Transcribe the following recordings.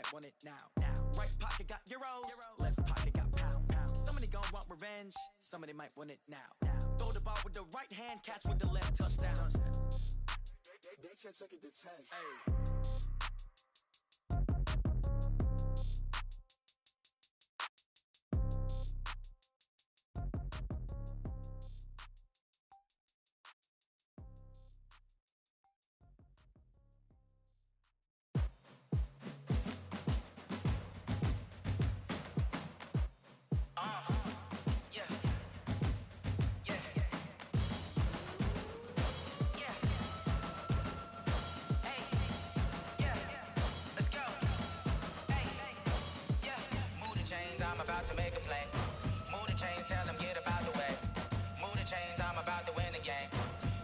might want it now. Right pocket got euros, left pocket got pound. Somebody gon' want revenge, somebody might want it now. Throw the ball with the right hand, catch with the left, touchdown. They can't take it to 10. Hey. I'm about to make a play. Move the chains, tell them get about the way. Move the chains, I'm about to win the game.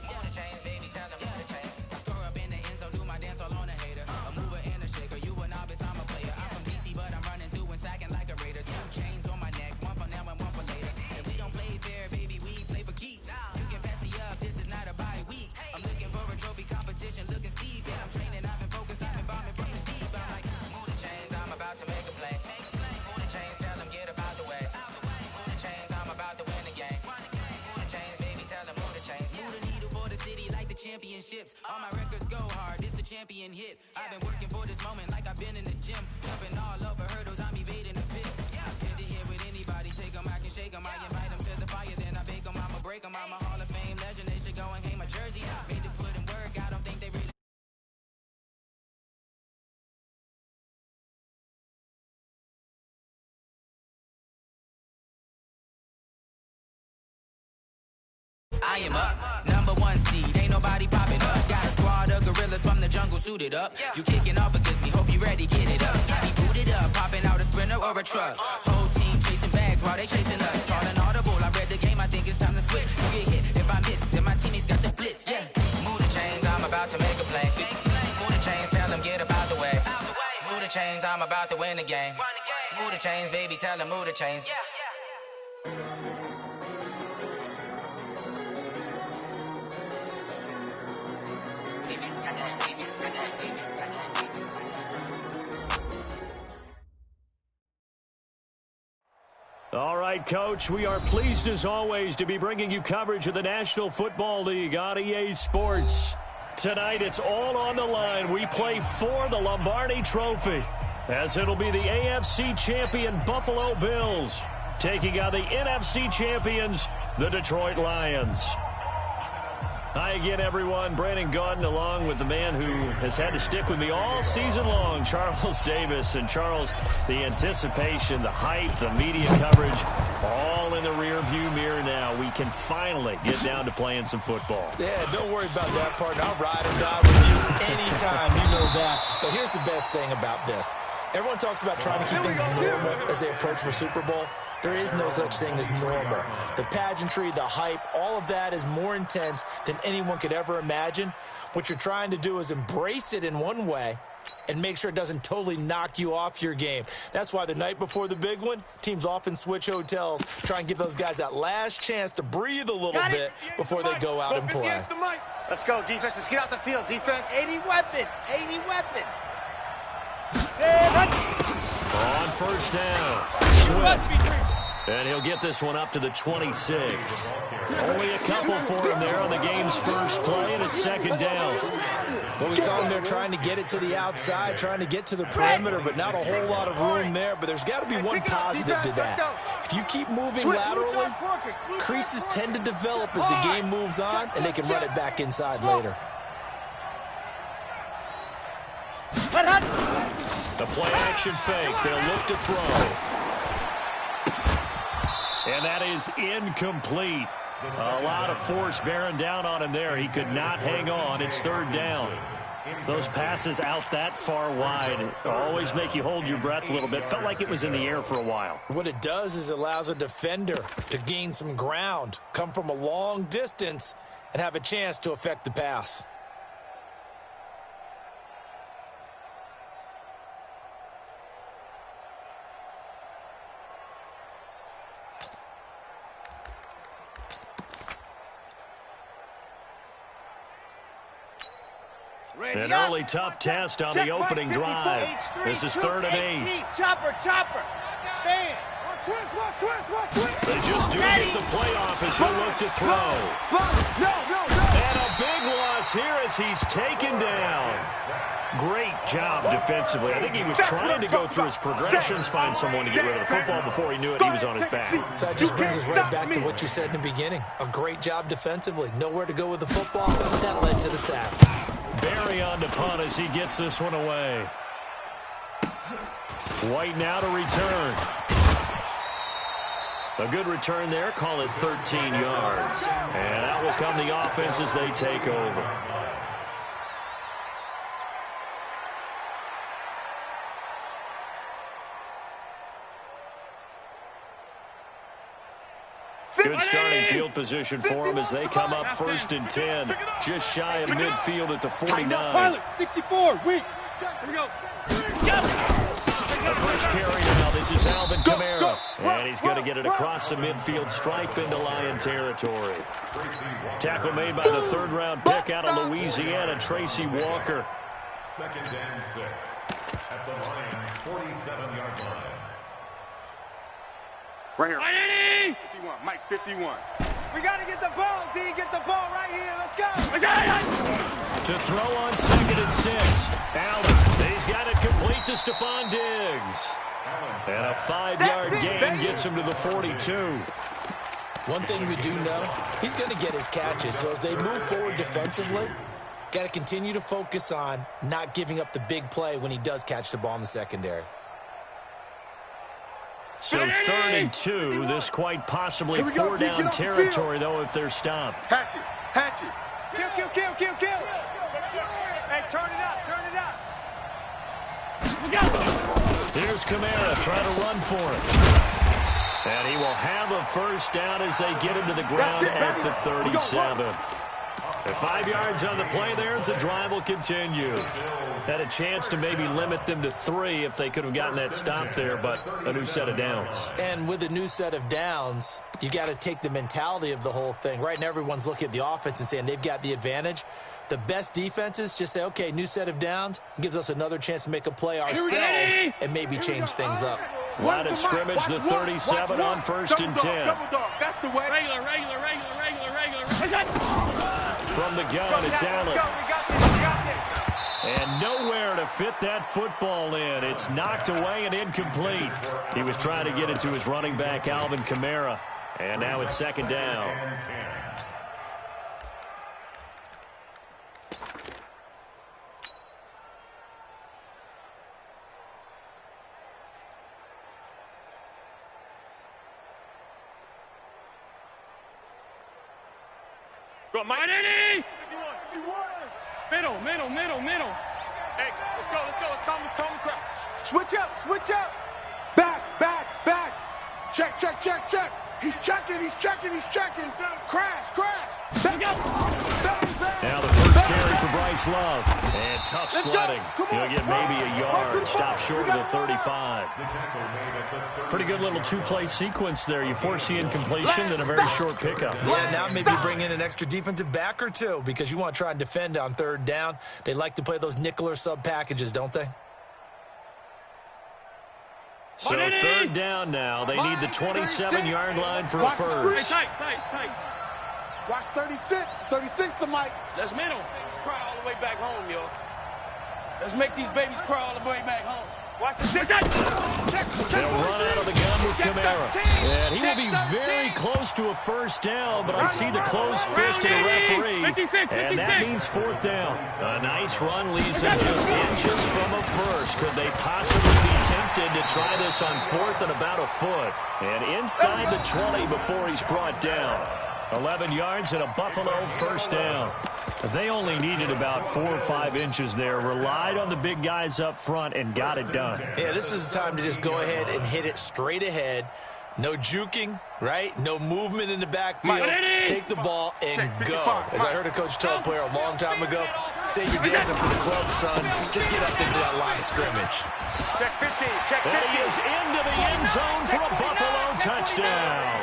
Move the chains, baby, tell them move the chains. I score up in the end zone, do my dance all on a hater. A mover and a shaker, you a novice, I'm a player. I'm from DC, but I'm running through and sacking like a raider. 2 chains on my neck, one for now and one for later. If we don't play fair, baby, we play for keeps. You can pass me up, this is not a bye week. I'm looking for a trophy competition, looking steep. And I'm training, I've been focused, I've been bombing from the deep. I'm like, move the chains, I'm about to make a play. Move the chains, tell them get about the way. Move the chains, I'm about to win the game. Move the chains, baby, tell them move the chains. Move the needle for the city like the championships. All my records go hard, this a champion hit. I've been working for this moment like I've been in the gym. Jumping all over hurdles, I'm evading the pit. Tend to hit with anybody, take them, I can shake them. I invite them to the fire, then I bake them. I'ma break them, I'm a Hall of Fame legend. They should go and hang my jersey. Made to put in work, I don't think they really. I am up, number 1 seed, ain't nobody popping up. Got a squad of gorillas from the jungle suited up. You kicking off against me, hope you ready, get it up. I be booted up, popping out a sprinter or a truck. Whole team chasing bags while they chasing us. Calling audible, I read the game, I think it's time to switch. You get hit if I miss, then my teammates got the blitz, yeah. Move the chains, I'm about to make a play. Move the chains, tell them get about the way. Move the chains, I'm about to win the game. Move the chains, baby, tell them move the chains. All right, Coach, we are pleased as always to be bringing you coverage of the National Football League on EA Sports. Tonight, it's all on the line. We play for the Lombardi Trophy, as it'll be the AFC champion Buffalo Bills taking on the NFC champions, the Detroit Lions. Hi again, everyone. Brandon Gaudin along with the man who has had to stick with me all season long, Charles Davis. And Charles, the anticipation, the hype, the media coverage, all in the rearview mirror now. We can finally get down to playing some football. Yeah, don't worry about that part. I'll ride or die with you anytime, you know that. But here's the best thing about this. Everyone talks about trying to keep things normal as they approach the Super Bowl. There is no such thing as normal. The pageantry, the hype, all of that is more intense than anyone could ever imagine. What you're trying to do is embrace it in one way and make sure it doesn't totally knock you off your game. That's why the night before the big one, teams often switch hotels, try and give those guys that last chance to breathe a little bit before they go out and play. Let's go, defense. Let's get out the field, defense. 80 weapon. 80 weapon. On first down, Swift. And he'll get this one up to the 26. Only a couple for him there on the game's first play, and it's second down. Well, we saw him there trying to get it to the outside, trying to get to the perimeter, but not a whole lot of room there. But there's got to be one positive to that. If you keep moving laterally, creases tend to develop as the game moves on, and they can run it back inside later. The play-action fake. They'll look to throw. And that is incomplete. A lot of force bearing down on him there. He could not hang on. It's third down. Those passes out that far wide always make you hold your breath a little bit. Felt like it was in the air for a while. What it does is it allows a defender to gain some ground, come from a long distance, and have a chance to affect the pass. An early tough test on the opening drive. This is 3rd and 8. Chopper. Stand. They just do get the playoff as he looked to throw. And a big loss here as he's taken down. Great job defensively. I think he was trying to go through his progressions, find someone to get rid of the football. Before he knew it, he was on his back. So that just brings us right back to what you said in the beginning. A great job defensively. Nowhere to go with the football. That led to the sack. Barry on the punt as he gets this one away. White now to return. A good return there. Call it 13 yards. And out will come the offense as they take over. Good starting field position for them as they come up 1st and 10. Just shy of midfield at the 49. 64, weak. Here we go. The first carry now. This is Alvin Kamara. And he's going to get it across the midfield stripe into Lion territory. Tackle made by the 3rd-round pick out of Louisiana, Tracy Walker. 2nd and 6 at the Lions' 47-yard line. Right here. 51, Mike 51. We got to get the ball, D. Get the ball right here. Let's go. To throw on 2nd and 6. Allen, he's got it complete to Stephon Diggs. And a 5-yard gain gets him to the 42. One thing we do know, he's going to get his catches. So as they move forward defensively, got to continue to focus on not giving up the big play when he does catch the ball in the secondary. So 3rd and 2, this quite possibly 4-down territory, though, if they're stopped. Hatch it. Kill. Hey, turn it up. Here's Kamara trying to run for it. And he will have a 1st down as they get him to the ground at the 37. And 5 yards on the play there as the drive will continue. Had a chance to maybe limit them to 3 if they could have gotten that stop there, but a new set of downs. And with a new set of downs, you got to take the mentality of the whole thing. Right now, everyone's looking at the offense and saying they've got the advantage. The best defenses just say, okay, new set of downs, gives us another chance to make a play ourselves and maybe change things up. Line of scrimmage, the 37 on 1st and 10. That's the way. Regular. From the gun, it's Allen. And nowhere to fit that football in. It's knocked away and incomplete. He was trying to get it to his running back, Alvin Kamara. And now it's 2nd down. Go, Mike. Middle. Hey, let's go. Let's calm the crowd. Switch up. Back. Check. He's checking. Crash. Now the first carry for Bryce Love. And tough sledding. He'll get maybe a yard. Stop short of the 35. Pretty good little 2-play sequence there. You force the incompletion, then a very short pickup. Yeah, now maybe bring in an extra defensive back or 2 because you want to try and defend on 3rd down. They like to play those nickel or sub packages, don't they? So 3rd down now. They need the 27-yard line for a 1st. Tight. Watch 36. 36 to Mike. Let's middle. Babies cry all the way back home, yo. Let's make these babies cry all the way back home. Watch the check. They'll run out of the gun with Kamara. And he will be very close to a 1st down, but I see the closed fist of the referee. And that means 4th down. A nice run leaves them just inches from a 1st. Could they possibly be tempted to try this on 4th and about a foot? And inside the 20 before he's brought down. 11 yards and a Buffalo 1st down. They only needed about 4 or 5 inches there. Relied on the big guys up front and got it done. Yeah, this is the time to just go ahead and hit it straight ahead. No juking, right? No movement in the backfield. Take the ball and go. As I heard a coach tell a player a long time ago, save your dancing for the club, son. Just get up into that line of scrimmage. Check 15. And he is into the end zone for a Buffalo touchdown.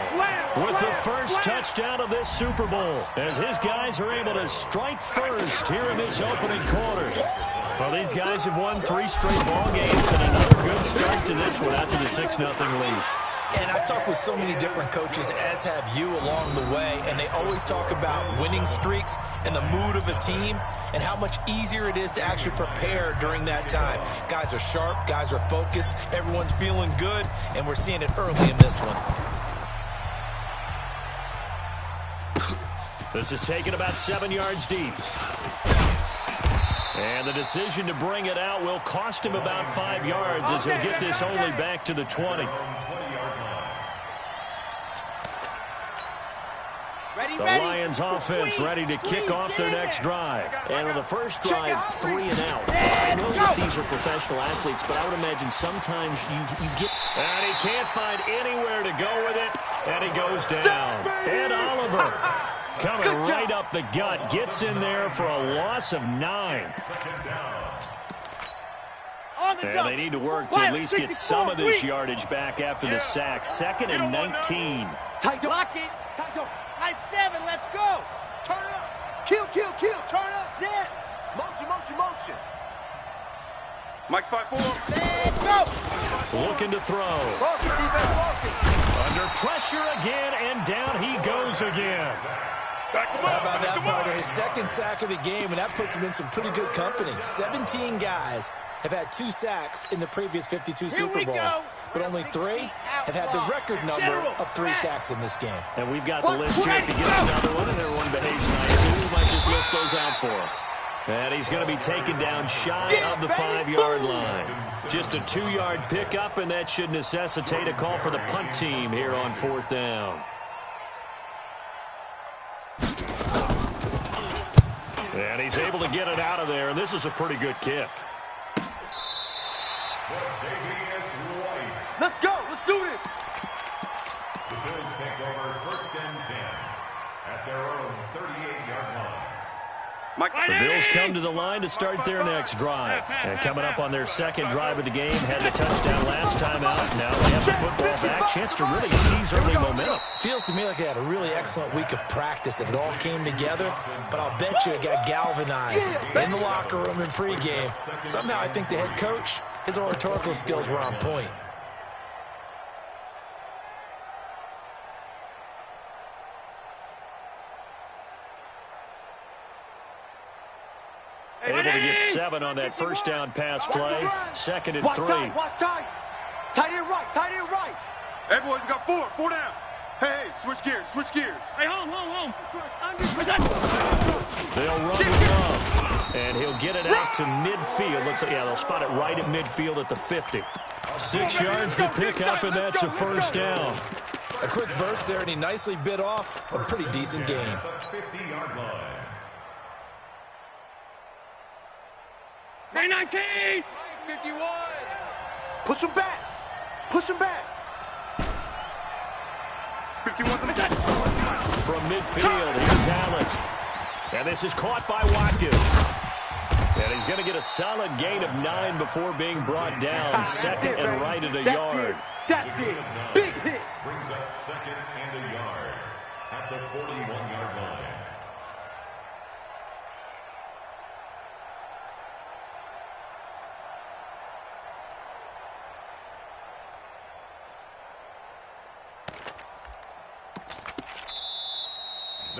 With the first touchdown of this Super Bowl, as his guys are able to strike first here in this opening quarter. Well, these guys have won 3 straight ball games and another good start to this one after the 6-0 lead. And I've talked with so many different coaches, as have you, along the way, and they always talk about winning streaks and the mood of a team and how much easier it is to actually prepare during that time. Guys are sharp, guys are focused, everyone's feeling good, and we're seeing it early in this one. This is taken about 7 yards deep. And the decision to bring it out will cost him about 5 yards as he'll get this only back to the 20. The Lions offense ready to kick off their next drive. And on the first drive, 3 and out. I know that these are professional athletes, but I would imagine sometimes you get... And he can't find anywhere to go with it. And he goes down. And Oliver coming right up the gut. Gets in there for a loss of 9. And they need to work to at least get some of this yardage back after the sack. 2nd and 19. Tight lock it. Tight go. Nice 7. Let's go. Turn it up. Kill. Turn up. Set. Motion. Mike's 5-4. Set. Go. Looking to throw. Focus, defense, focus. Under pressure again, and down he goes again. How about that, partner? His 2nd sack of the game, and that puts him in some pretty good company. 17 guys have had 2 sacks in the previous 52 Super Bowls, but only 3 have had the record number of 3 sacks in this game. And we've got the list here. If he gets another one and everyone behaves nicely, we might just list those out for him. And he's going to be taken down shy of the 5-yard line. Just a 2-yard pickup, and that should necessitate a call for the punt team here on 4th down. And he's able to get it out of there, and this is a pretty good kick. Let's go. Let's do this. The Bills take over 1st and 10 at their own 38-yard line. The Bills come to the line to start their next drive. And coming up on their 2nd drive of the game, had the touchdown last time out. Now they have the football back. Chance to really seize early momentum. Feels to me like they had a really excellent week of practice, and it all came together. But I'll bet you it got galvanized in the locker room in pregame. Somehow I think the head coach, his oratorical skills were on point. Able to get 7 on that 1st down pass play. 2nd and 3. Watch tight. Tight end right. Everyone, you got 4 down. Hey, switch gears. Hey, home. They'll run with Love, and he'll get it out to midfield. They'll spot it right at midfield at the 50. 6 yards to pick up, and that's a 1st down. A quick burst there, and he nicely bit off a pretty decent game. 50-yard line. 19! 51. Push him back. 51 to the From midfield, here's Allen. And this is caught by Watkins. And he's going to get a solid gain of 9 before being brought down. 2nd and right at a yard. That's it. Big hit. Brings up 2nd and a yard at the 41-yard line.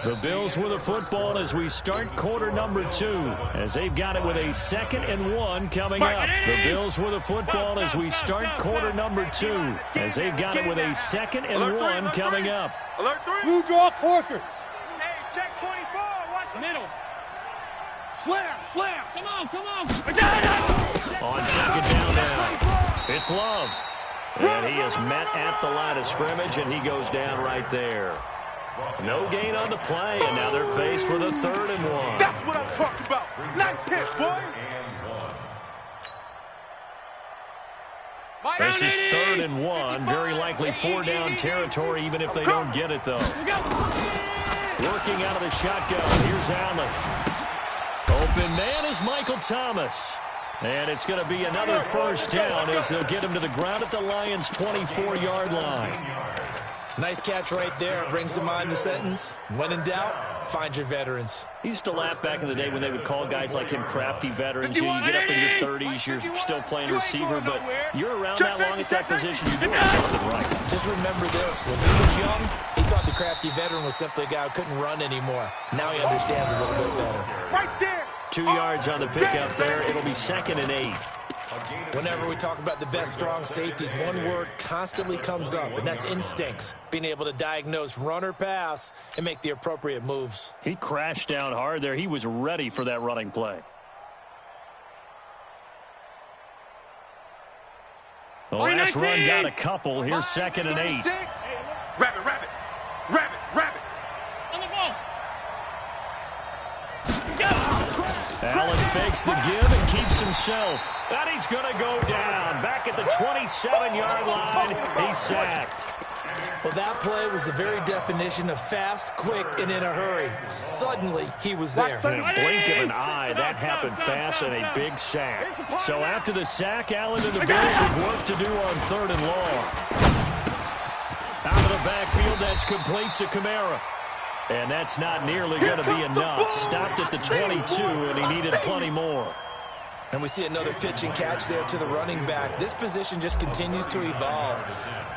The Bills with the football as we start quarter number 2, as they've got it with a 2nd and 1 coming up. The Bills with the football as we start quarter number 2, as they've got it with a 2nd and 1 coming up. Alert 3. Blue draw Corkers. Hey, check 24. Watch the Middle. Slam. Come on. On 2nd down now, it's Love. And he is met at the line of scrimmage, and he goes down right there. No gain on the play, and now they're faced with a 3rd and 1. That's what I'm talking about. Nice hit, boy. This is 3rd and 1. Very likely 4-down territory, even if they don't get it, though. Working out of the shotgun. Here's Allen. Open man is Michael Thomas. And it's going to be another first down as they'll get him to the ground at the Lions' 24-yard line. Nice catch right there. Brings to mind the sentence, when in doubt, find your veterans. He used to laugh back in the day when they would call guys like him crafty veterans. You get up in your 30s, you're still playing receiver, but you're around that long at that position, you're doing something right. Just remember this. When he was young, he thought the crafty veteran was simply a guy who couldn't run anymore. Now he understands a little bit better. Right there. 2 yards on the pickup there. It'll be 2nd and 8. Whenever we talk about the best strong safeties, one word constantly comes up, and that's instincts. Being able to diagnose run or pass and make the appropriate moves. He crashed down hard there. He was ready for that running play. The last run got a couple. Here's 2nd and 8. Rabbit, rabbit, rabbit, rabbit. Allen fakes the give and keeps himself. And he's going to go down. Back at the 27-yard line, he's sacked. Well, that play was the very definition of fast, quick, and in a hurry. Suddenly, he was there. In a blink of an eye, that happened fast and a big sack. So after the sack, Allen and the Bills have work to do on 3rd and long. Out of the backfield, that's complete to Kamara. And that's not nearly going to be enough. Stopped at the 22, and he needed plenty more. And we see another pitch and catch there to the running back. This position just continues to evolve.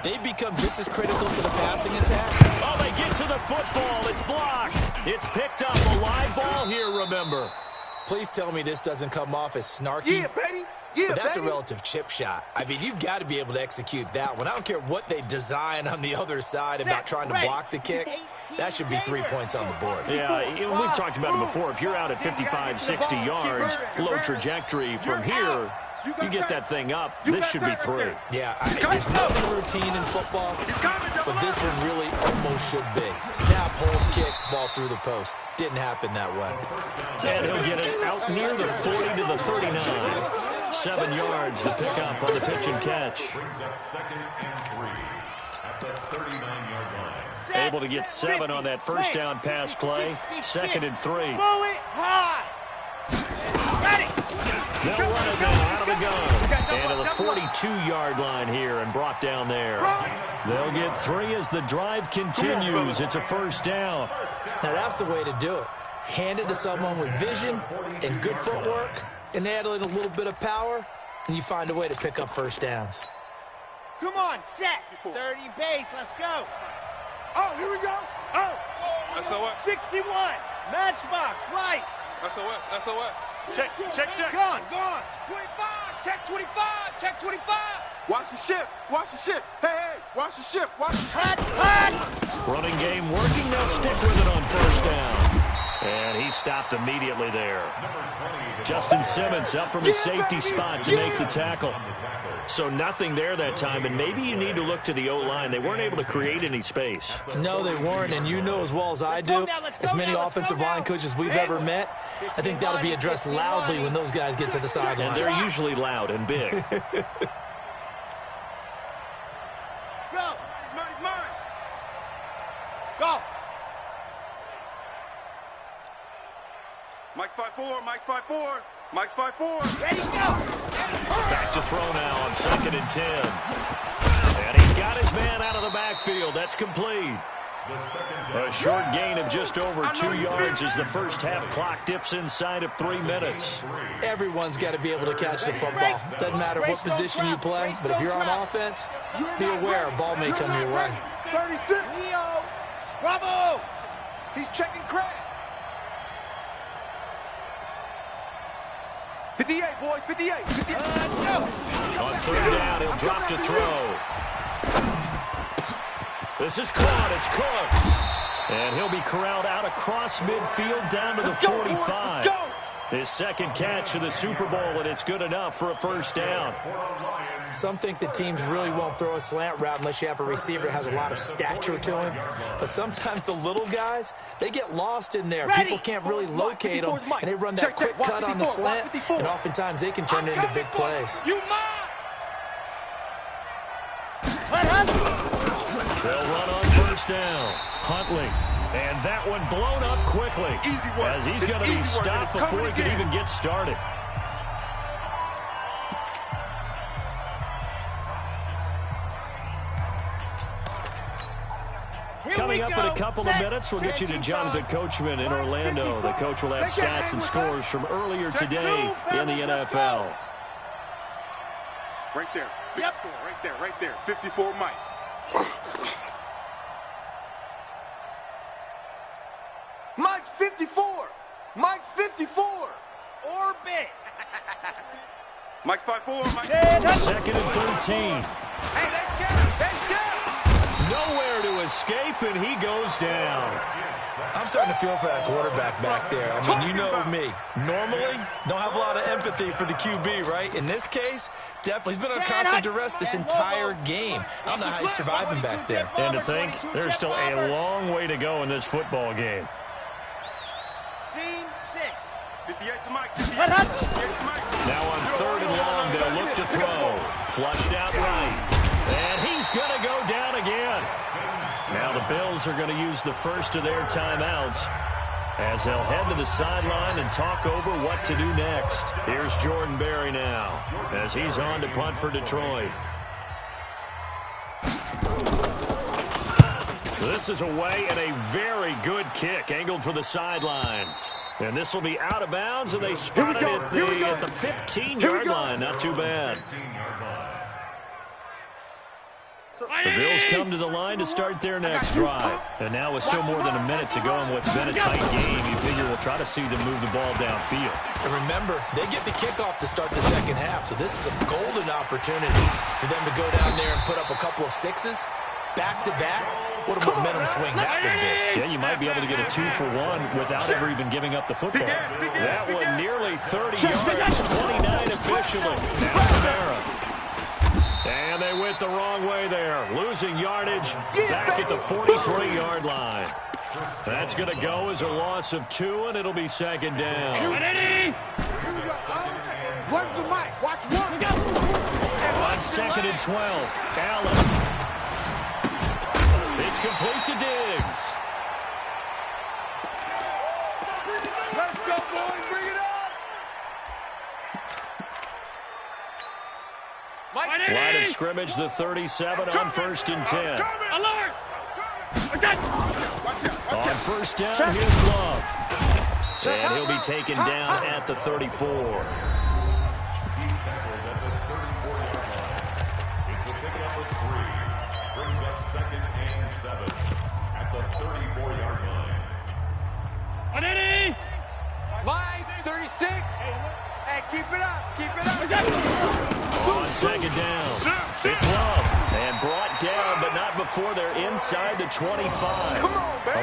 They've become just as critical to the passing attack. Oh, they get to the football. It's blocked. It's picked up. A live ball here, remember. Please tell me this doesn't come off as snarky. Yeah, baby. Yeah, but that's baby. a relative chip shot. I mean, you've got to be able to execute that one. I don't care what they design on the other side about trying to block the kick. That should be 3 points on the board. Yeah, we've talked about it before. If you're out at 55, 60 yards, low trajectory from here, you get that thing up, this should be 3. Yeah, there's nothing routine in football, but this one really almost should be. Snap, hold, kick, ball through the post. Didn't happen that way. And he'll get it out near the 40 to the 39. 7 yards to pick up on the pitch and catch. Brings up 2nd and 3 at the 39-yard line. Able to get 7 on that first down pass play. 2nd and 3. Blow it high. Ready. They'll run it now out of the gun. And to the 42-yard line here and brought down there. They'll get 3 as the drive continues. It's a first down. Now that's the way to do it. Hand it to someone with vision and good footwork, and add in a little bit of power, and you find a way to pick up first downs. Come on, set. 30 base. Let's go. Oh, here we go. Oh. SOS. 61. Matchbox. Light. SOS. SOS. Check. Gone. 25. Check 25. Check 25. Watch the ship. Watch the ship. Hey. Watch the ship. Watch the ship. Hot. Running game working. They'll stick with it on first down. And he stopped immediately there. Justin Simmons up from a safety spot to make the tackle. So nothing there that time, and maybe you need to look to the O-line. They weren't able to create any space. No, they weren't, and you know as well as I do, as many offensive line coaches we've ever met, I think that'll be addressed loudly when those guys get to the sideline. And they're usually loud and big. Go. He's mine. Go. Mike's 5'4", Mike's 5'4", Mike's 5'4". Ready, go. Back to throw now on 2nd and 10. And he's got his man out of the backfield. That's complete. A short gain of just over 2 yards as the first half clock dips inside of 3 minutes. Everyone's got to be able to catch the football. Doesn't matter what position you play, but if you're on offense, be aware a ball may come your way. 36. Leo. Bravo. He's checking crack. 58, boys, 58. Go. On 3rd down, he'll drop to throw. This is caught. It's Cooks. And he'll be corralled out across midfield down to the 45. His 2nd catch of the Super Bowl, and it's good enough for a first down. Some think that teams really won't throw a slant route unless you have a receiver that has a lot of stature to him. But sometimes the little guys, they get lost in there. People can't really locate them, and they run that quick cut on the slant, and oftentimes they can turn it into big plays. You mine. They'll run on first down. Huntley. And that one blown up quickly as he's going to be stopped before he can even get started. Coming up in a couple of minutes, we'll get you to Jonathan Coachman in Orlando. The coach will have stats and scores from earlier today in the NFL. Right there. 54, right there. 54, Mike. Mike's 54. Mike's 54. Orbit. Mike's 5'4", Mike. Second and 13. Hey, they scared. Nowhere to escape, and he goes down. I'm starting to feel for that quarterback back there. I mean, you know me. Normally, don't have a lot of empathy for the QB, right? In this case, definitely. He's been on constant duress this entire game. I don't know how he's surviving back there. And to think, there's still a long way to go in this football game. Scene 6. 58 to Mike. 58 to Mike. Now on third and long, they'll look to throw. Flushed out right. And he's going to go down again. Now the Bills are going to use the first of their timeouts as they'll head to the sideline and talk over what to do next. Here's Jordan Berry now as he's on to punt for Detroit. This is away and a very good kick angled for the sidelines. And this will be out of bounds, and they spot it at the 15-yard line. Not too bad. The Bills come to the line to start their next drive. And now with still more than a minute to go in what's been a tight game, you figure we'll try to see them move the ball downfield. And remember, they get the kickoff to start the second half, so this is a golden opportunity for them to go down there and put up a couple of sixes back-to-back. What a momentum swing that would be. Yeah, you might be able to get a 2-for-1 without ever even giving up the football. That one nearly 30 yards, 29 officially. Now Kamara. And they went the wrong way there. Losing yardage back at the 43-yard line. That's going to go as a loss of 2, and it'll be second down. Watch the mic. Watch one. On second and 12, Allen. It's complete to Diggs. Let's go, boys. Bring it on. Line of scrimmage, the 37 on first and 10. Alert! On first down, here's Love. And he'll be taken down at the 34. It's a pickup of 3. Brings up second and 7 at the 34-yard line. Line 36. Hey, keep it up. Keep it up. On second down, it's Love. And brought down, but not before they're inside the 25.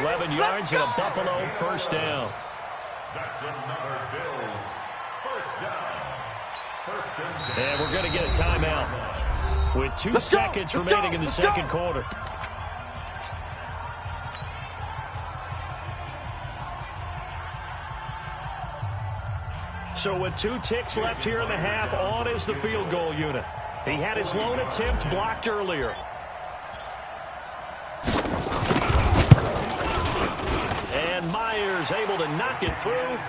11 yards and a Buffalo first down. That's another Bills first down. First and 10. And we're going to get a timeout with 2 seconds remaining in the second quarter. So with 2 ticks left here in the half, on is the field goal unit. He had his lone attempt blocked earlier. And Myers able to knock it through.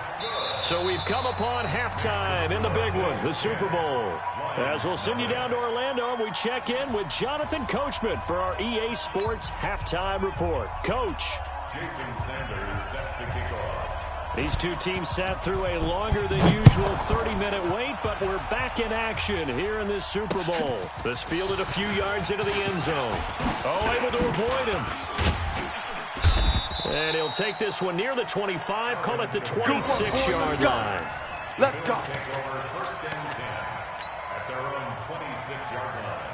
So we've come upon halftime in the big one, the Super Bowl. As we'll send you down to Orlando, and we check in with Jonathan Coachman for our EA Sports Halftime Report. Coach. Jason Sanders set to kick off. These two teams sat through a longer than usual 30-minute wait, but we're back in action here in this Super Bowl. This fielded a few yards into the end zone. Oh, able to avoid him. And he'll take this one near the 25, call it the 26-yard line. Let's go. Take over first and 10 at their own 26-yard line.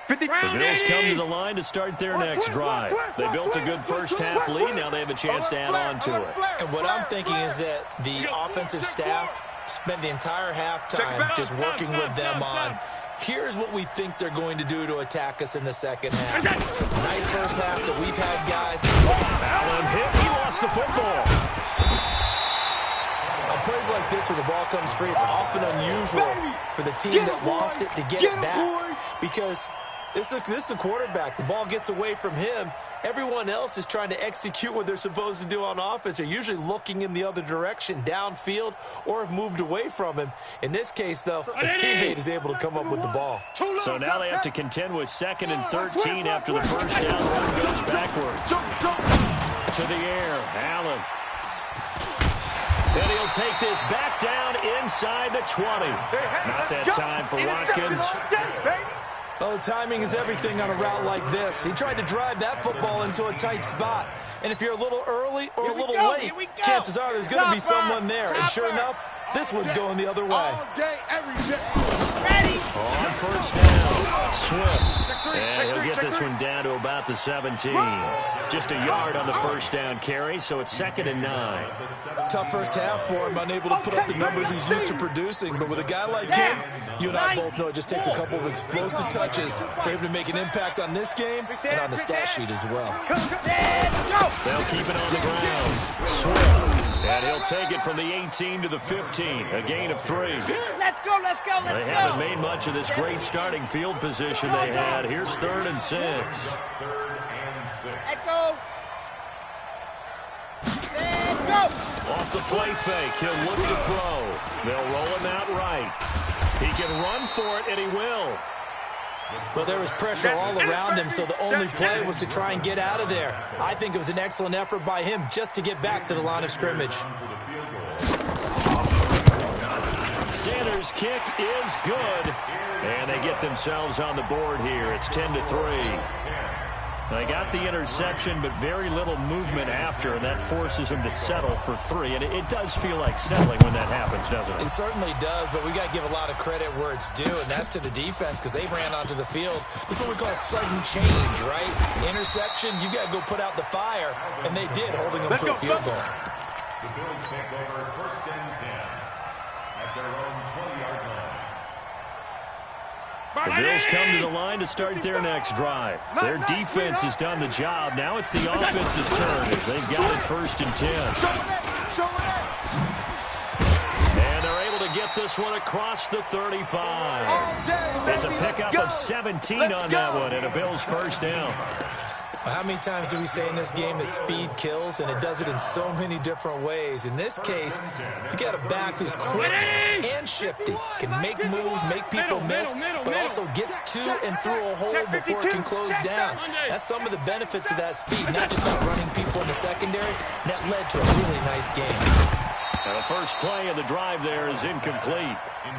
The Bills come to the line to start their next drive. They built a good first-half lead. Now they have a chance to add on to it. And what I'm thinking is that the offensive staff spent the entire halftime just working with them on, here's what we think they're going to do to attack us in the second half. Nice first half that we've had, guys. Allen hit. He lost the football. On plays like this where the ball comes free, it's often unusual for the team that lost it to get it back, because This is a quarterback. The ball gets away from him. Everyone else is trying to execute what they're supposed to do on offense. They're usually looking in the other direction, downfield, or have moved away from him. In this case, though, a teammate is able to come up with the ball. So now they have to contend with 2nd and 13 after the first down run goes backwards. To the air, Allen. And he'll take this back down inside the 20. Not that time for Watkins. Oh, timing is everything on a route like this. He tried to drive that football into a tight spot. And if you're a little early or a little late, chances are there's going to be someone there. And sure enough, this one's going the other way. All day, every day. Ready? On first down, Swift. And he'll get this one down to about the 17. Just a yard on the first down carry, so it's 2nd and 9. Tough first half for him, unable to put up the numbers he's used to producing. But with a guy like him, you and I both know it just takes a couple of explosive touches for him to make an impact on this game and on the stat sheet as well. They'll keep it on the ground. Swift. And he'll take it from the 18 to the 15, a gain of 3. Let's go, let's go, let's go. They haven't made much of this great starting field position they had. Here's 3rd and 6. Let's go. Let's go. Off the play fake, he'll look to throw. They'll roll him out right. He can run for it, and he will. Well, there was pressure all around him, so the only play was to try and get out of there. I think it was an excellent effort by him just to get back to the line of scrimmage. Sanders' kick is good, and they get themselves on the board here. It's 10-3. They got the interception, but very little movement after, and that forces them to settle for 3. And it does feel like settling when that happens, doesn't it? It certainly does, but we got to give a lot of credit where it's due, and that's to the defense because they ran onto the field. This is what we call sudden change, right? Interception, you got to go put out the fire, and they did, holding them to a field goal. The Bills take over 1st and 10 at their own 20-yard line. The Bills come to the line to start their next drive. Their defense has done the job. Now it's the offense's turn as they've got it 1st and 10. And they're able to get this one across the 35. It's a pickup of 17 on that one and a Bills first down. How many times do we say in this game that speed kills, and it does it in so many different ways? In this case, you got a back who's quick and shifty, can make moves, make people miss, but also gets to and through a hole before it can close down. That's some of the benefits of that speed, not just outrunning people in the secondary. And that led to a really nice game. And the first play of the drive there is incomplete.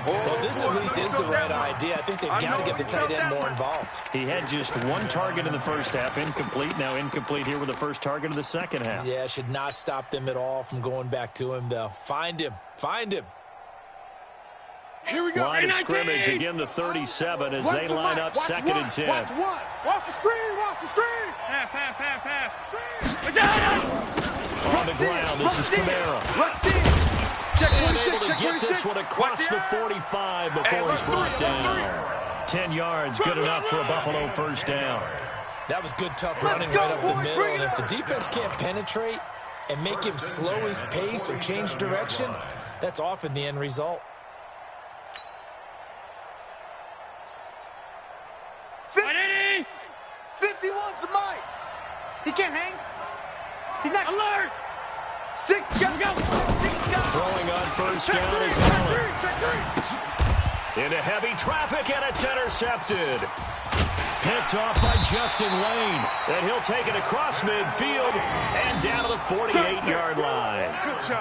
Well, this at least is the right idea. I think they've got to get the tight end more involved. He had just 1 target in the first half, incomplete. Now incomplete here with the first target of the second half. Yeah, should not stop them at all from going back to him, though. Find him. Find him. Here we go. Line of scrimmage, again the 37 as they line up 2nd and 10. Watch the screen, watch the screen. Half. On the ground, this is Kamara. Let's see. Check And able to get this one across the 45 before he's brought down. 10 yards, good enough for a Buffalo first down. That was good, tough running right up the middle. And if the defense can't penetrate and make him slow his pace or change direction, that's often the end result. 51's the mic. He can't hang. He's not. Alert! 6, go. Throwing on first down is Allen. Into heavy traffic, and it's intercepted. Picked off by Justin Lane. And he'll take it across midfield and down to the 48-yard line.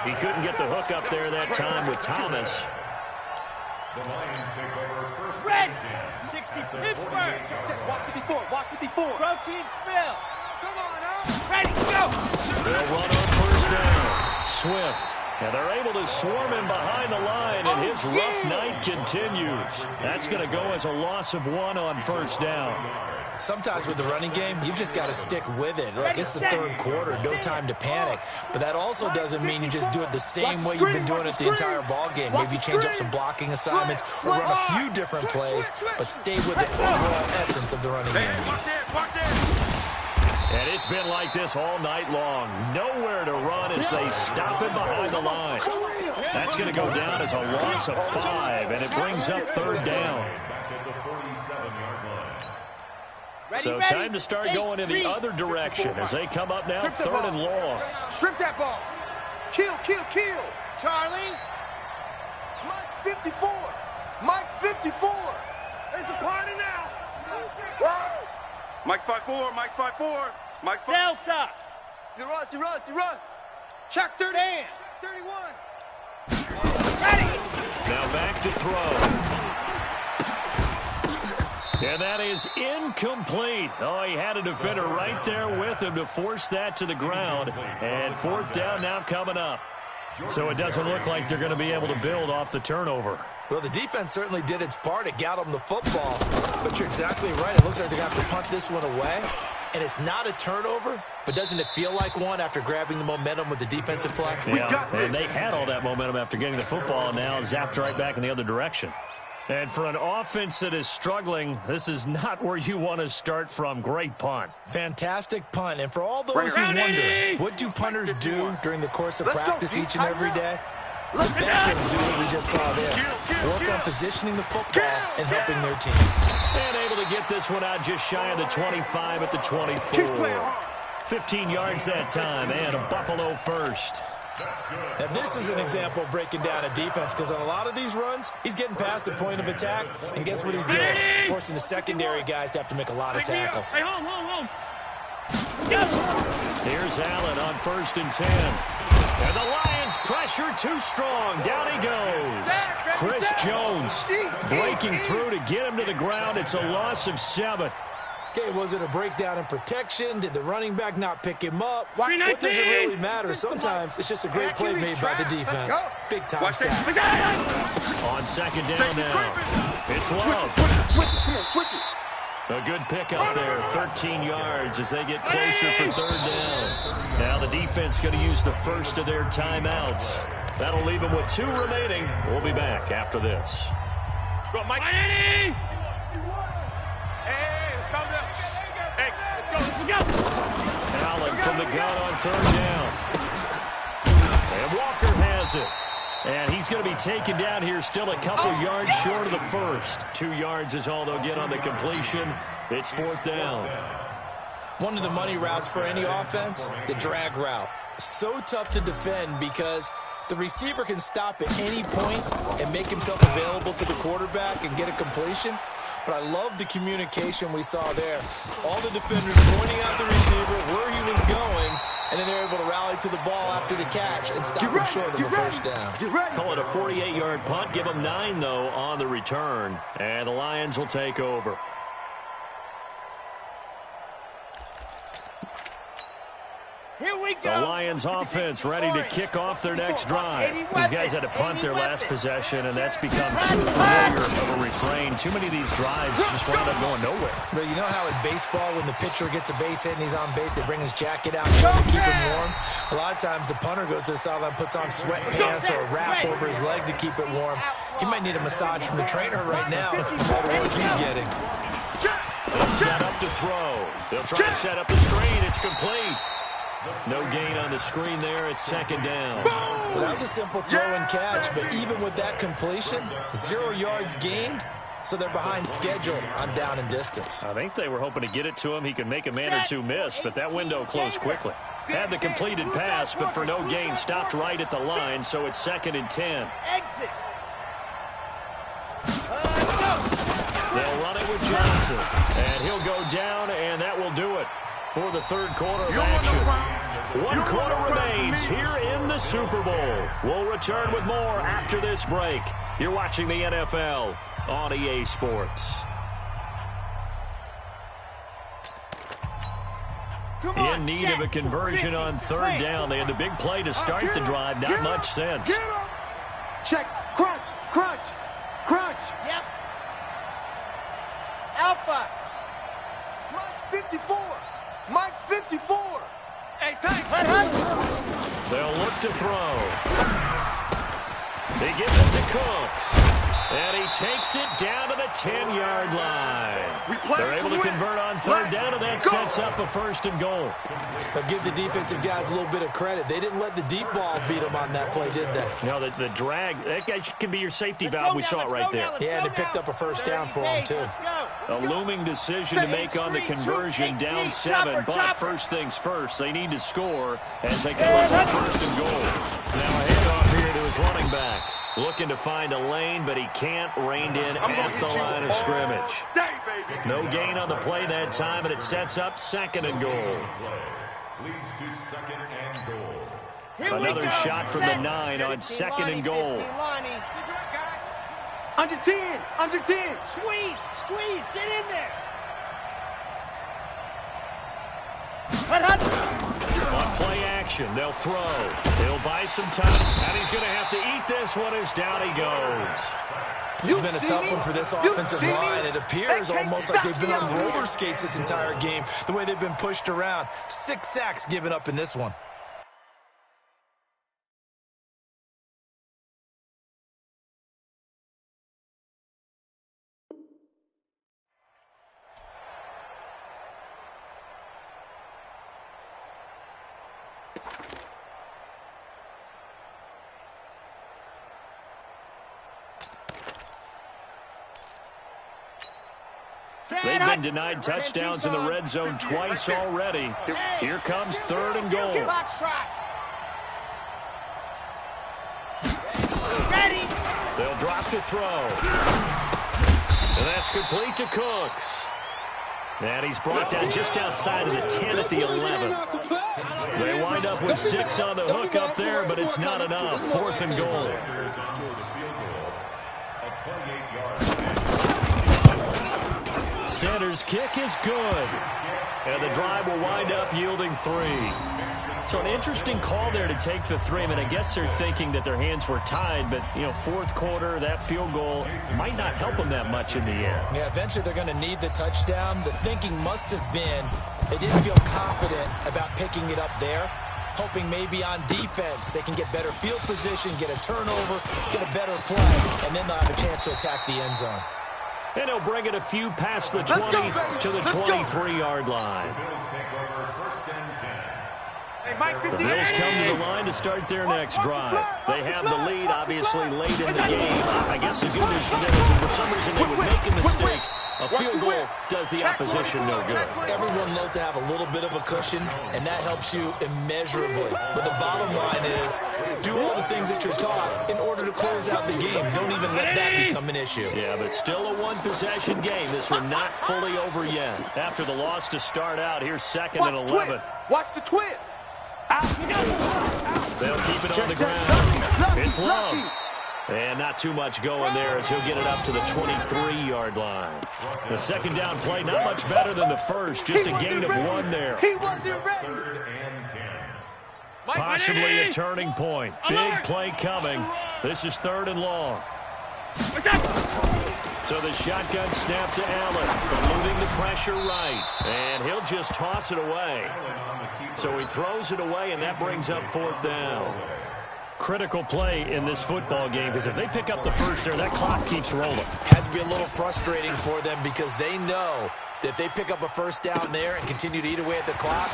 He couldn't get the hook up there that time with Thomas. The Lions take over 1st Red. and 10. 60, Pittsburgh. Watch 54, watch 54. Protein spill. Come on, now. Ready, go. They'll run on first down. Swift. And they're able to swarm him behind the line, and his rough night continues. That's going to go as a loss of 1 on first down. Sometimes with the running game, you've just got to stick with it. Look, it's the 3rd quarter, no time to panic. But that also doesn't mean you just do it the same way you've been doing it the entire ball game. Maybe change up some blocking assignments or run a few different plays, but stay with the overall essence of the running game. And it's been like this all night long. Nowhere to run as they stop him behind the line. That's going to go down as a loss of 5, and it brings up 3rd down. Back at the 47-yard line. So time to start going in the other direction as they come up now, third and long. Strip that ball. Kill, kill, kill. Charlie. Mike 54. Mike 54. It's a party now. Woo! Mike's 5'4", Mike's 5'4", Mike's 5'4". Delta. He runs, he runs, he runs. Check 30. 31. Ready. Now back to throw. And that is incomplete. Oh, he had a defender right there with him to force that to the ground. And fourth down now coming up. So it doesn't look like they're going to be able to build off the turnover. Well, the defense certainly did its part. It got them the football. But you're exactly right. It looks like they're going to have to punt this one away. And it's not a turnover, but doesn't it feel like one after grabbing the momentum with the defensive play? Yeah, and they had all that momentum after getting the football, and now zapped right back in the other direction. And for an offense that is struggling, this is not where you want to start from. Great punt. Fantastic punt. And for all those who wonder, what do punters do during the course of practice each and every day? The best ones do what we just saw there. Work on positioning the football and helping their team. And able to get this one out just shy of the 25 at the 24. 15 yards that time, and a Buffalo first. Now, this is an example of breaking down a defense, because on a lot of these runs, he's getting past the point of attack, and guess what he's doing? Forcing the secondary guys to have to make a lot of tackles. Hey, home. Here's Allen on 1st and 10. And the Lions pressure too strong. Down he goes. Chris Jones breaking through to get him to the ground. It's a loss of 7. Okay, was it a breakdown in protection? Did the running back not pick him up? What does it really matter? Sometimes it's just a great play made by the defense. Big time sack. On 2nd down now. It's Love. Switch it. Come on, switch it. A good pickup there. 13 yards as they get closer for 3rd down. Now the defense going to use the first of their timeouts. That'll leave them with 2 remaining. We'll be back after this. Go, Mike. Hey, let's go. Hey, let's go. Allen from the gun on 3rd down. And Walker has it. And he's going to be taken down here, still a couple yards short of the first. 2 yards is all they'll get on the completion. It's 4th down. One of the money routes for any offense, the drag route. So tough to defend because the receiver can stop at any point and make himself available to the quarterback and get a completion. But I love the communication we saw there. All the defenders pointing out the receiver, where he was going, and then they're able to rally to the ball after the catch and stop him short of the first down. Call it a 48-yard punt. Give them 9, though, on the return. And the Lions will take over. Here we go. The Lions offense ready to kick off their next drive. These guys had to punt their last possession, and that's become too familiar of a refrain. Too many of these drives just wound up going nowhere. But you know how in baseball, when the pitcher gets a base hit and he's on base, they bring his jacket out to keep him warm? A lot of times the punter goes to the sideline, puts on sweatpants or a wrap over his leg to keep it warm. He might need a massage from the trainer right now with all the work he's getting. They'll set up to throw. They'll try to set up the screen. It's complete. No gain on the screen there. It's 2nd down. Well, that was a simple throw and catch, but even with that completion, 0 yards gained, so they're behind schedule on down and distance. I think they were hoping to get it to him. He could make a man or two miss, but that window closed quickly. Had the completed pass, but for no gain, stopped right at the line, so it's 2nd and 10. Exit. They'll run it with Johnson, and he'll go down, and that will do it for the 3rd quarter of action. 1 quarter remains here in the Super Bowl. We'll return with more after this break. You're watching the NFL on EA Sports. In need of a conversion on 3rd down. They had the big play to start the drive. Not much sense. Check. Crunch. Crunch. Crunch. Yep. Alpha. Mike's 54. Mike's 54. Hey, tank. They'll look to throw. They give it to Cooks. And he takes it down to the 10-yard line. They're able to convert on third down, and that sets up a 1st and goal. I'll give the defensive guys a little bit of credit. They didn't let the deep ball beat them on that play, did they? No, the drag, that guy can be your safety valve. We saw it right there. Yeah, and they picked up a 1st down for him, too. A looming decision to make on the conversion, down 7, but first things first, they need to score as they come up with 1st and goal. Now a handoff here to his running back. Looking to find a lane, but he can't. Reined in at the line of scrimmage. No gain on the play that time, and it sets up 2nd and goal. Leads to 2nd and goal. Another shot from the 9 on 2nd and goal. Under 10, under 10. Squeeze, get in there. On play action, they'll throw. He'll buy some time, and he's going to have to eat this one as down he goes. This has been a tough one for this offensive line. It appears almost like they've been on roller skates this entire game, the way they've been pushed around. 6 sacks given up in this one. They've been denied touchdowns in the red zone twice already. Here comes 3rd and goal. They'll drop to throw. And that's complete to Cooks. And he's brought down just outside of the 10 at the 11. They wind up with 6 on the hook up there, but it's not enough. 4th and goal. Sanders' kick is good. And the drive will wind up yielding 3. So an interesting call there to take the 3. I mean, I guess they're thinking that their hands were tied, but, you know, 4th quarter, that field goal might not help them that much in the end. Yeah, eventually they're going to need the touchdown. The thinking must have been they didn't feel confident about picking it up there, hoping maybe on defense they can get better field position, get a turnover, get a better play, and then they'll have a chance to attack the end zone. And he'll bring it a few past the 20 to the 23-yard line. The Bills come to the line to start their next drive. They have the lead, obviously, late in the game. I guess the good news for them is if for some reason they would make a mistake, a field goal does the opposition no good. Everyone loves to have a little bit of a cushion, and that helps you immeasurably. But the bottom line is, do all the things that you're taught in order to close out the game. Don't even let that become an issue. Yeah, but still a one-possession game. This one not fully over yet. After the loss to start out, here's 2nd and 11. Watch the twist. They'll keep it on the ground. It's Love. And not too much going there as he'll get it up to the 23-yard line. The 2nd down play, not much better than the first. Just a gain of 1 there. He wasn't ready. 3rd and 10. Possibly a turning point. Big play coming. This is 3rd and long. So the shotgun snap to Allen, eluding the pressure right. And he'll just toss it away. So he throws it away, and that brings up 4th down. Critical play in this football game, because if they pick up the first there, that clock keeps rolling. Has to be a little frustrating for them because they know that if they pick up a 1st down there and continue to eat away at the clock,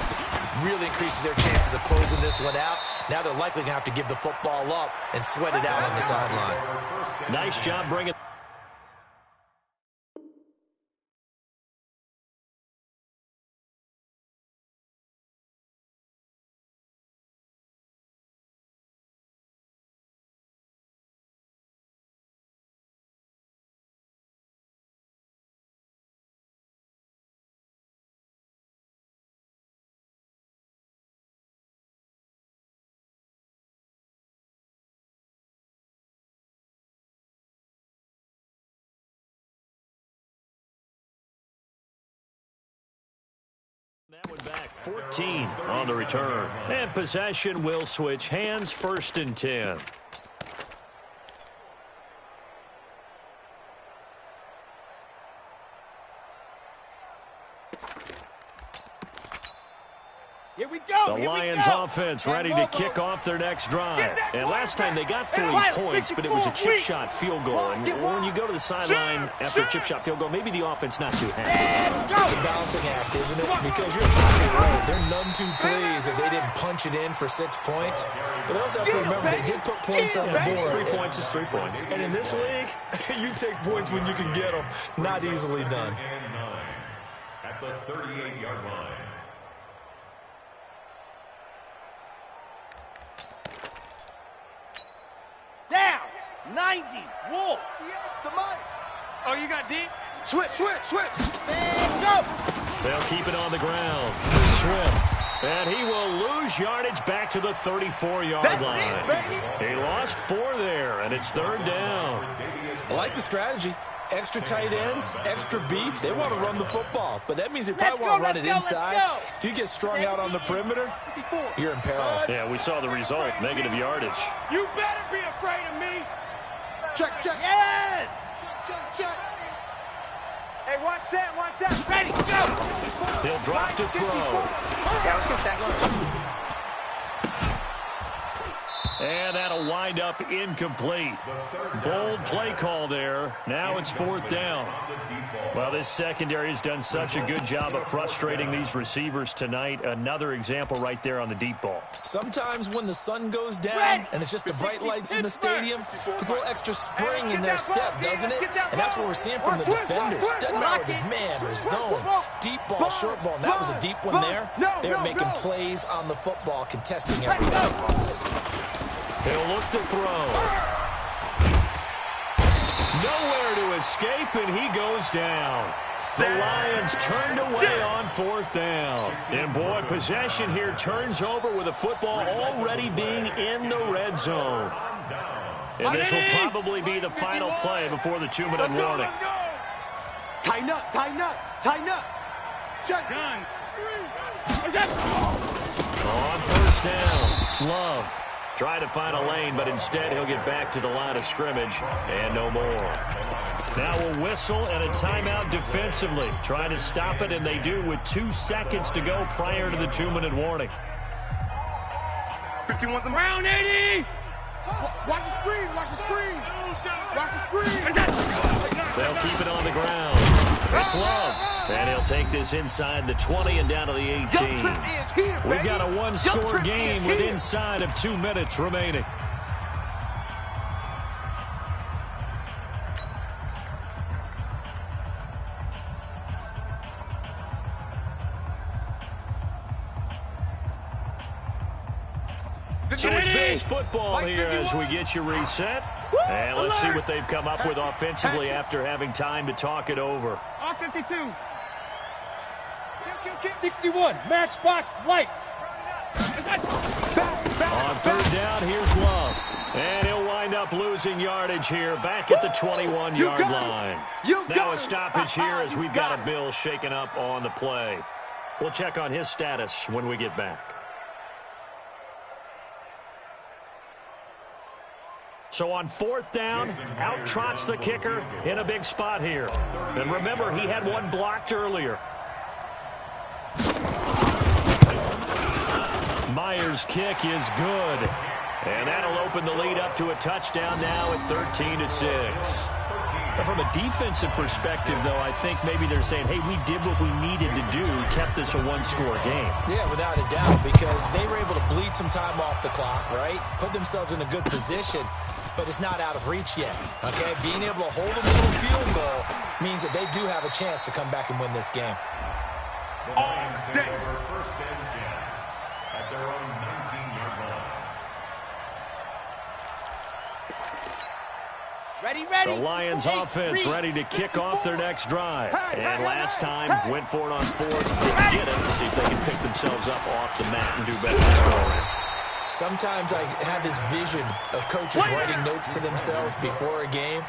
really increases their chances of closing this one out. Now they're likely going to have to give the football up and sweat it out on the sideline. Nice job bringing. That one back, 14 on the return. And possession will switch hands, 1st and 10. Here we go. The Lions offense ready to kick off their next drive. And last time they got 3 points, but it was a chip shot field goal. And when you go to the sideline after a chip shot field goal, maybe the offense not too happy. It's a balancing act, isn't it? Because you're exactly right. They're none too pleased that they didn't punch it in for 6 points. But they also have to remember they did put points on the board. 3 points is 3 points. And in this league, you take points when you can get them. Not easily done. And 9 at the 38-yard line. Down. 90. Wolf. The mic. Oh, you got deep? Switch. And go. They'll keep it on the ground. Swift. And he will lose yardage back to the 34-yard line. He lost 4 there, and it's 3rd down. I like the strategy. Extra tight ends, extra beef. They want to run the football, but that means they probably want to run it inside. If you get strung out on the perimeter, you're in peril. Yeah, we saw the result, negative yardage. You better be afraid of me. Check. Yes. Check. Hey, watch that. Ready, go. He'll drop to throw. Yeah, let's go sack. And that'll wind up incomplete. Bold play call there. Now it's 4th down. Well, this secondary has done such a good job of frustrating these receivers tonight. Another example right there on the deep ball. Sometimes when the sun goes down and it's just the bright lights in the stadium, puts a little extra spring in their step, doesn't it? And that's what we're seeing from the defenders. Doesn't matter if it's man or zone, deep ball, short ball. And that was a deep one there. They're making plays on the football, contesting everything. He'll look to throw. Nowhere to escape, and he goes down. The Lions turned away on 4th down. And, boy, possession here turns over with the football already being in the red zone. And this will probably be the final play before the 2-minute warning. Tighten up. Check. Gun. On 1st down, Love. Try to find a lane, but instead he'll get back to the line of scrimmage and no more. Now a whistle and a timeout defensively. Trying to stop it, and they do with 2 seconds to go prior to the 2-minute warning. 51's a Brown 80. Watch the screen. They'll keep it on the ground. It's Love. And he'll take this inside the 20 and down to the 18. We've got a 1-score game with inside of 2 minutes remaining. So it's Bills football here as we get you reset. And let's see what they've come up with offensively after having time to talk it over. R52. 61. Matchbox lights. On 3rd down, here's Love. And he'll wind up losing yardage here back at the 21-yard line. Now a stoppage here as we've got a Bill shaken up on the play. We'll check on his status when we get back. So on 4th down, out trots the kicker in a big spot here. And remember, he had one blocked earlier. Myers' kick is good. And that'll open the lead up to a touchdown now at 13-6. From a defensive perspective, though, I think maybe they're saying, hey, we did what we needed to do, kept this a 1-score game. Yeah, without a doubt, because they were able to bleed some time off the clock, right? Put themselves in a good position. But it's not out of reach yet, okay? Being able to hold them to a field goal means that they do have a chance to come back and win this game. The Lions take over 1st and 10 at their own 19-yard line. Ready. The Lions offense ready to kick off their next drive. And last time, went for it on 4th. Didn't get it. See if they can pick themselves up off the mat and do better this time. Sometimes I have this vision of coaches writing notes to themselves before a game,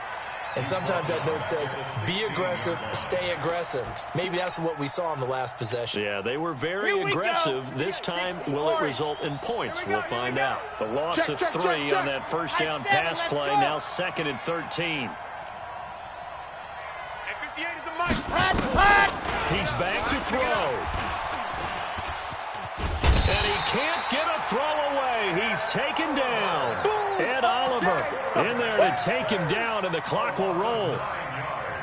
and sometimes that note says, be aggressive, stay aggressive. Maybe that's what we saw in the last possession. Yeah, they were very aggressive. This time, will it result in points? We'll find out. The loss of 3 on that 1st down pass play, now 2nd and 13. He's back to throw. take him down, and the clock will roll.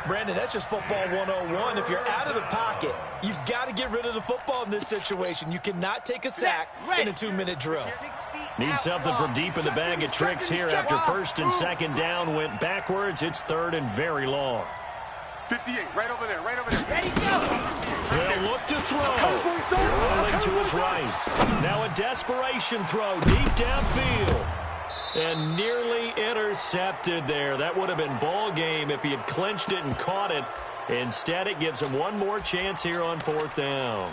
Brandon, that's just football 101. If you're out of the pocket, you've got to get rid of the football in this situation. You cannot take a sack in a 2-minute drill. Need something from deep in the bag of tricks here after first and second down went backwards. It's third and very long. 58, right over there, right over there. Ready, go! They'll look to throw. Rolling to his right. Now a desperation throw deep downfield. And nearly intercepted there. That would have been ball game if he had clinched it and caught it. Instead, it gives him one more chance here on fourth down.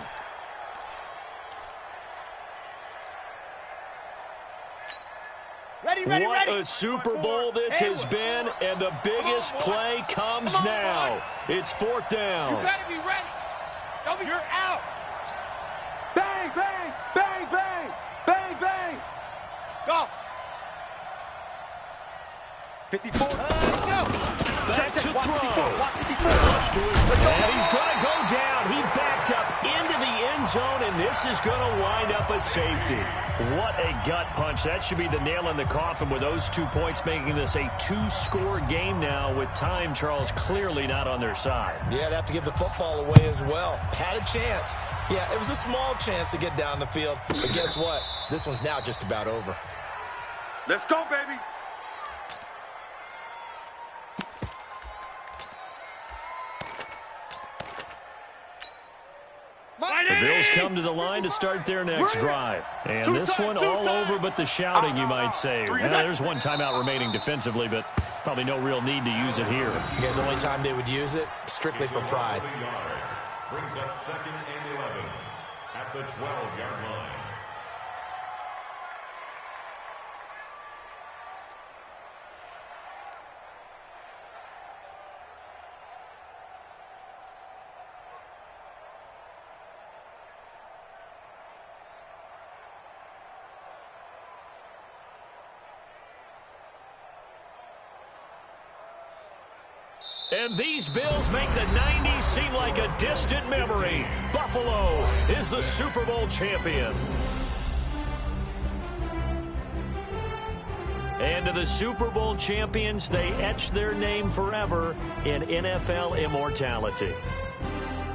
What a Super Bowl this has been, and the biggest play comes now. It's fourth down. You better be ready. You're out. Bang, bang, bang, bang, bang, bang. Go. 54. Go. Back to throw. And he's going to go down. He backed up into the end zone, and this is going to wind up a safety. What a gut punch. That should be the nail in the coffin with those 2 points, making this a 2-score game now with time, Charles, clearly not on their side. Yeah, they'd have to give the football away as well. Had a chance. Yeah, it was a small chance to get down the field. But guess what? This one's now just about over. Let's go, baby. The Bills come to the line to start their next drive. And this one all over but the shouting, you might say. There's one timeout remaining defensively, but probably no real need to use it here. Yeah, the only time they would use it, strictly for pride. Brings up second and 11 at the 12-yard line. And these Bills make the 90s seem like a distant memory. Buffalo is the Super Bowl champion. And to the Super Bowl champions, they etch their name forever in NFL immortality.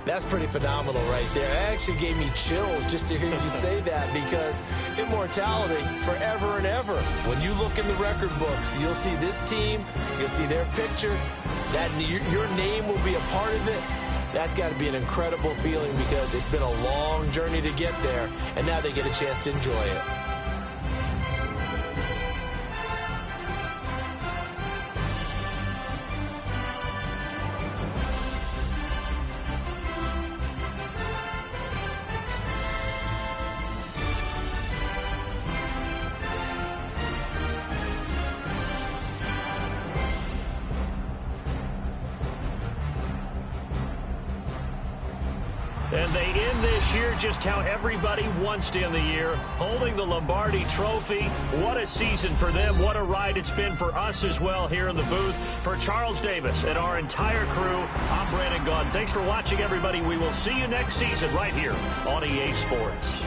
That's pretty phenomenal right there. It actually gave me chills just to hear you say that, because immortality forever and ever. When you look in the record books, you'll see this team, you'll see their picture, that your name will be a part of it. That's got to be an incredible feeling, because it's been a long journey to get there, and now they get a chance to enjoy it. And they end this year just how everybody wants to end the year, holding the Lombardi Trophy. What a season for them. What a ride it's been for us as well here in the booth. For Charles Davis and our entire crew, I'm Brandon Gaudin. Thanks for watching, everybody. We will see you next season right here on EA Sports.